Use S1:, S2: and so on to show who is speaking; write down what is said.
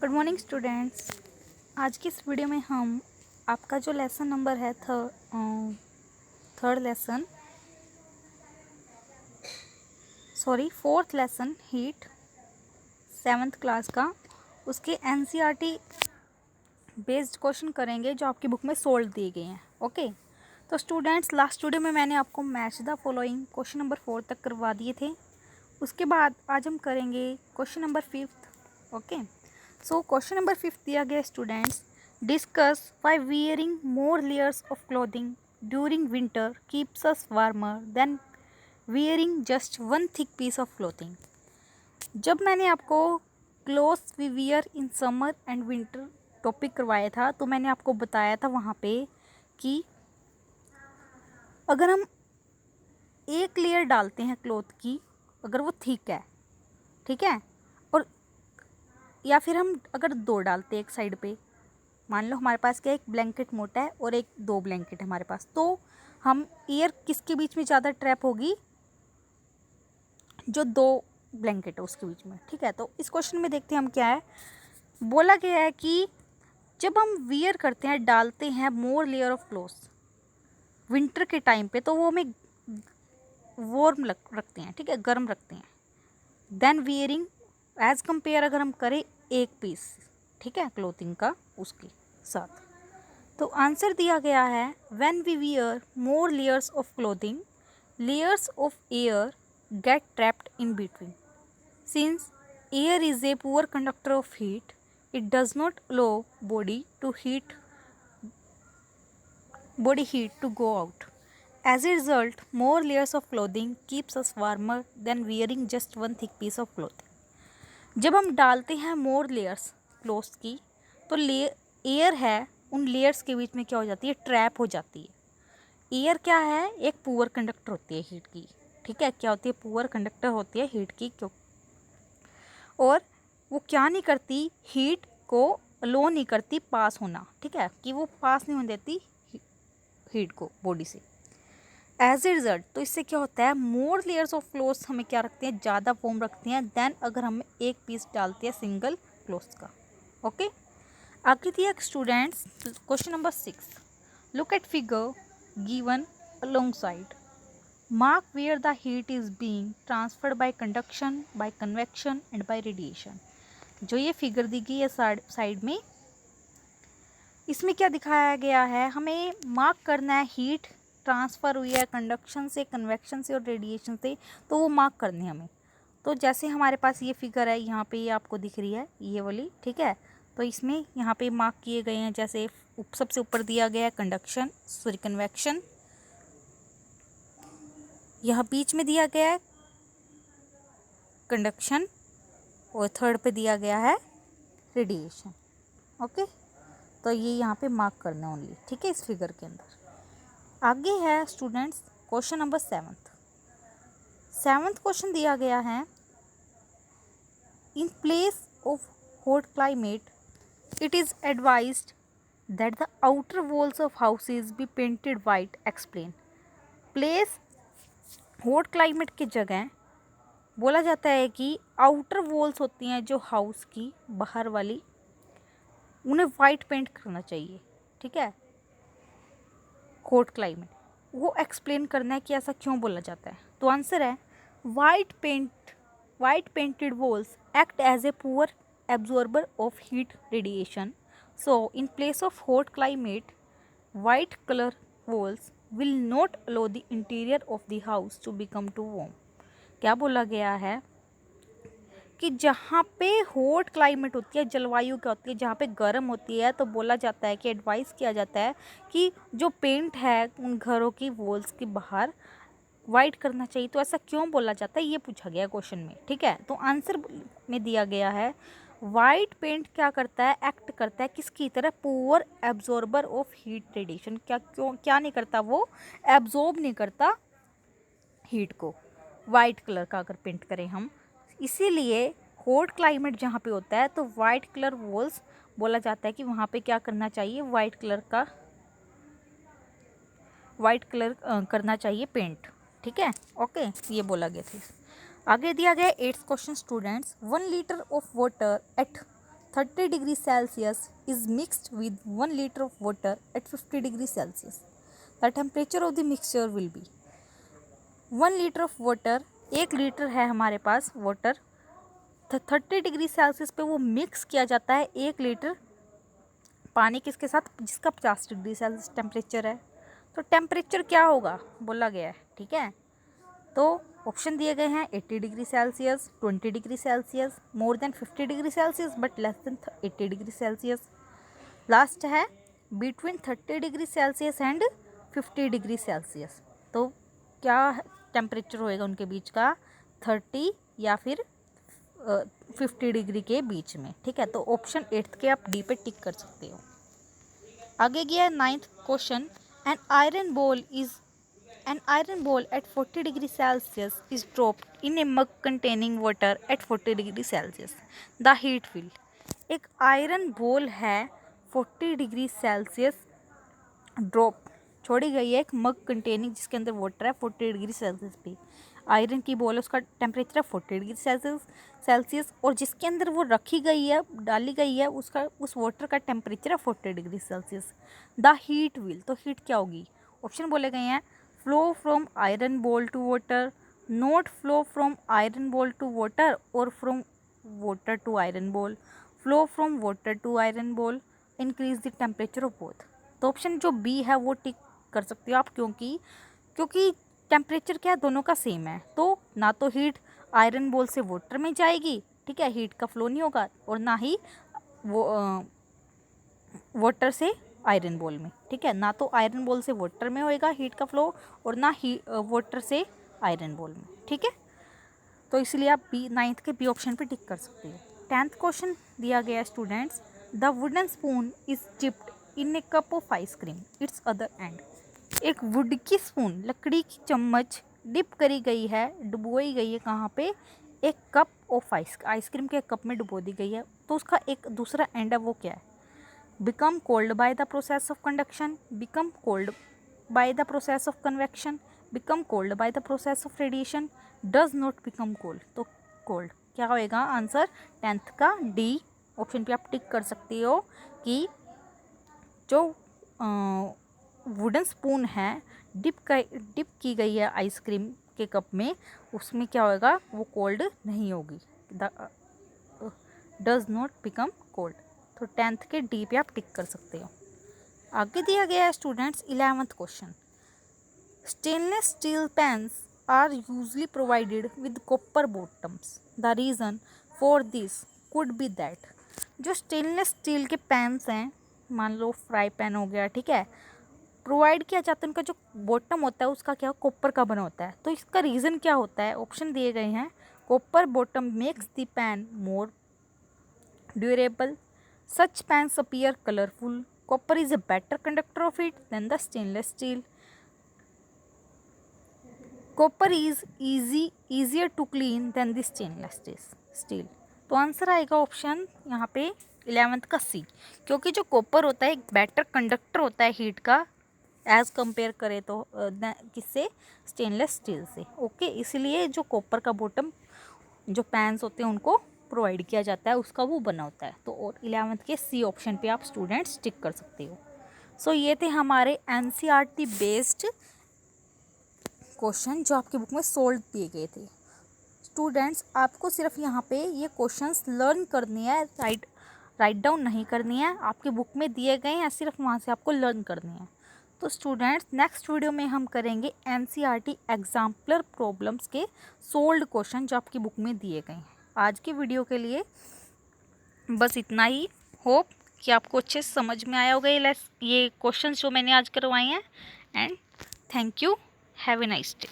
S1: Good morning students. आज की इस वीडियो में हम आपका जो लेसन नंबर है fourth lesson heat 7th class का उसके एनसीईआरटी बेस्ड क्वेश्चन करेंगे जो आपकी बुक में सोल्व दिए गए हैं। ओके, तो स्टूडेंट्स लास्ट वीडियो में मैंने आपको match the following question number 4 तक करवा दिए थे। उसके बाद आज हम करेंगे question number 5। Okay, so question number 5 दिया गया students, discuss why wearing more layers of clothing during winter keeps us warmer than wearing just one thick piece of clothing. जब मैंने आपको clothes we wear in summer and winter topic करवाया था तो मैंने आपको बताया था वहाँ पे कि अगर हम एक लेयर डालते हैं क्लोथ की, अगर वो थिक है, ठीक है, और या फिर हम अगर दो डालते हैं एक साइड पे, मान लो हमारे पास क्या एक ब्लैंकेट मोटा है और एक दो ब्लैंकेट है हमारे पास, तो हम एयर किसके बीच में ज़्यादा ट्रैप होगी, जो दो ब्लैंकेट है उसके बीच में। ठीक है, तो इस क्वेश्चन में देखते हैं हम क्या है। बोला गया है कि जब हम वियर करते हैं, डालते हैं more layer of clothes winter के टाइम पे, तो वो हमें वार्म रखते हैं, ठीक है, गर्म रखते हैं। देन वियरिंग एज कंपेयर अगर हम करें एक पीस, ठीक है, क्लोथिंग का उसके साथ, तो आंसर दिया गया है when we wear more layers of clothing layers of air get trapped in between since air is a poor conductor of heat it does not allow body heat to go out. As a result, more layers of clothing keeps us warmer than wearing just one thick piece of clothing. जब हम डालते हैं मोर layers clothes की, तो air है उन layers के बीच में क्या हो जाती है, ट्रैप हो जाती है। एयर क्या है, एक पुअर कंडक्टर होती है हीट की, ठीक है, क्या होती है, पुअर कंडक्टर होती है हीट की, क्यों, और वो क्या नहीं करती, हीट को अलो नहीं करती पास होना, ठीक है, कि वो पास नहीं होने देती हीट को बॉडी से। एज ए रिजल्ट, तो इससे क्या होता है, मोर लेयर्स ऑफ क्लोथ्स हमें क्या रखते हैं, ज़्यादा फॉर्म रखती हैं देन अगर हम एक पीस डालते हैं सिंगल क्लोथ्स का। ओके, आगे दिया students question number 6, look at figure given alongside, mark where the heat is being transferred by conduction, by convection and by radiation. जो ये फिगर दी गई है साइड में, इसमें क्या दिखाया गया है, हमें मार्क करना है हीट ट्रांसफ़र हुई है कंडक्शन से, कन्वेक्शन से और रेडिएशन से, तो वो मार्क करनी है हमें। तो जैसे हमारे पास ये फिगर है, यहाँ पे ये आपको दिख रही है ये वाली, ठीक है, तो इसमें यहाँ पे मार्क किए गए हैं, जैसे सबसे ऊपर दिया गया है कन्वेक्शन, यहाँ बीच में दिया गया है कंडक्शन और थर्ड पे दिया गया है रेडिएशन। ओके, तो ये यहाँ पे मार्क करना ओनली, ठीक है, इस फिगर के अंदर। आगे है students question number 7th question दिया गया है, इन place of hot climate it is advised that the outer walls of houses be painted white, explain. Place hot climate की जगह बोला जाता है कि आउटर वॉल्स होती हैं जो हाउस की बाहर वाली, उन्हें वाइट पेंट करना चाहिए, ठीक है, हॉट क्लाइमेट। वो एक्सप्लेन करना है कि ऐसा क्यों बोला जाता है। तो आंसर है white painted walls act as a poor absorber of heat radiation, so in place of hot climate white colour walls will not allow the interior of the house to become too warm. क्या बोला गया है कि जहाँ पे hot climate होती है, जलवायु क्या होती है, जहाँ पे गर्म होती है, तो बोला जाता है कि एडवाइस किया जाता है कि जो पेंट है उन घरों की वॉल्स के बाहर वाइट करना चाहिए। तो ऐसा क्यों बोला जाता है, ये पूछा गया क्वेश्चन में, ठीक है। तो आंसर में दिया गया है वाइट पेंट क्या करता है, एक्ट करता है किसकी तरह, poor absorber of heat radiation. क्या नहीं करता, वो एब्जॉर्ब नहीं करता हीट को, वाइट कलर का अगर पेंट करें हम। इसीलिए हॉट क्लाइमेट जहाँ पे होता है तो वाइट कलर वॉल्स बोला जाता है कि वहाँ पे क्या करना चाहिए, वाइट कलर करना चाहिए पेंट, ठीक है। ओके, ये बोला गया था। आगे दिया गया 8th question students, 1 litre of water at 30 degree Celsius is mixed with 1 litre of water at 50 degree celsius, the temperature of the mixture will be. 1 litre of water, 1 litre है हमारे पास वाटर, 30 डिग्री सेल्सियस पे वो mix किया जाता है 1 litre पानी किसके साथ, जिसका 50 डिग्री सेल्सियस टेम्परेचर है। तो टेम्परेचर क्या होगा बोला गया है, ठीक है। तो ऑप्शन दिए गए हैं 80 degree celsius, 20 degree celsius, more than 50 degree celsius but less than 80 degree celsius. Last है between 30 degree celsius and 50 degree celsius. तो क्या टेम्परेचर होएगा उनके बीच का, 30 या फिर 50 डिग्री के बीच में, ठीक है। तो ऑप्शन 8 के आप डी पे टिक कर सकते हो। आगे गया है 9th question, an iron ball at 40 degree Celsius is dropped in a mug containing water at 40 degree Celsius. The heat will। एक आयरन बॉल है 40 डिग्री सेल्सियस ड्रॉप छोड़ी गई है एक मग कंटेनिंग जिसके अंदर वाटर है 40 डिग्री सेल्सियस पे। आयरन की बॉल है, उसका टेम्परेचर है 40 डिग्री सेल्सियस और जिसके अंदर वो रखी गई है, डाली गई है, उसका उस वाटर का टेम्परेचर है 40 degree celsius. The heat will, तो हीट क्या होगी, ऑप्शन बोले गए हैं flow from iron ball to water, not flow from iron ball to water और from water to iron ball, flow from water to iron ball, increase the temperature of both. तो option जो B है वो टिक कर सकते हो आप, क्योंकि टेम्परेचर क्या है दोनों का सेम है, तो ना तो हीट आयरन बॉल से वाटर में जाएगी, ठीक है, हीट का फ्लो नहीं होगा, और ना ही वो वाटर से आयरन बॉल में, ठीक है, ना तो आयरन बॉल से वाटर में होएगा हीट का फ्लो और ना ही वाटर से आयरन बॉल में, ठीक है। तो इसलिए आप बी 9th के बी ऑप्शन पे टिक कर सकते हो। 10th क्वेश्चन दिया गया students, the wooden spoon is dipped in A cup of ice cream it's other and. एक वुड की स्पून, लकड़ी की चम्मच डिप करी गई है, डुबोई गई है कहाँ पे, एक कप ऑफ आइसक्रीम के कप में डुबो दी गई है, तो उसका एक दूसरा एंड है वो क्या है, become cold by the process of conduction, become cold by the process of convection, become cold by the process of radiation, does not become cold. तो कोल्ड क्या होएगा आंसर 10th का डी ऑप्शन पे आप टिक कर सकते हो कि जो वुडन स्पून है डिप की गई है आइसक्रीम के कप में, उसमें क्या होएगा वो कोल्ड नहीं होगी, डज नॉट बिकम कोल्ड। तो 10th के डी पे आप टिक कर सकते हो। आगे दिया गया है students 11th question, stainless steel pans are usually provided with copper bottoms, the reason for this could be that. जो स्टेनलेस स्टील के पैन्स हैं, मान लो फ्राई पैन हो गया, ठीक है, प्रोवाइड किया जाता है, उनका जो बॉटम होता है उसका क्या कॉपर का बना होता है, तो इसका रीज़न क्या होता है, ऑप्शन दिए गए हैं copper bottom makes the pan more durable, such pans appear colorful, copper is a better conductor of heat than the stainless steel, copper is easier to clean than the stainless steel। तो answer आएगा option यहाँ पे 11th का सी, क्योंकि जो copper होता है एक बेटर कंडक्टर होता है हीट का एज़ कंपेयर करें तो किससे, स्टेनलेस स्टील से, ओके। इसलिए जो कॉपर का बॉटम जो पैन्स होते हैं उनको प्रोवाइड किया जाता है, उसका वो बना होता है। तो और 11th के सी ऑप्शन पे आप स्टूडेंट्स टिक कर सकते हो। सो ये थे हमारे NCERT बेस्ड क्वेश्चन जो आपकी बुक में सोल्व दिए गए थे। स्टूडेंट्स आपको सिर्फ यहाँ पे ये क्वेश्चंस लर्न करनी है, राइट डाउन नहीं करनी है, आपकी बुक में दिए गए हैं, सिर्फ वहाँ से आपको लर्न करनी है। तो स्टूडेंट्स नेक्स्ट वीडियो में हम करेंगे NCERT एग्जाम्पलर प्रॉब्लम्स के सोल्व्ड क्वेश्चन जो आपकी बुक में दिए गए हैं। आज की वीडियो के लिए बस इतना ही। होप कि आपको अच्छे से समझ में आया होगा ये क्वेश्चंस जो मैंने आज करवाए हैं। And thank you, have a nice day.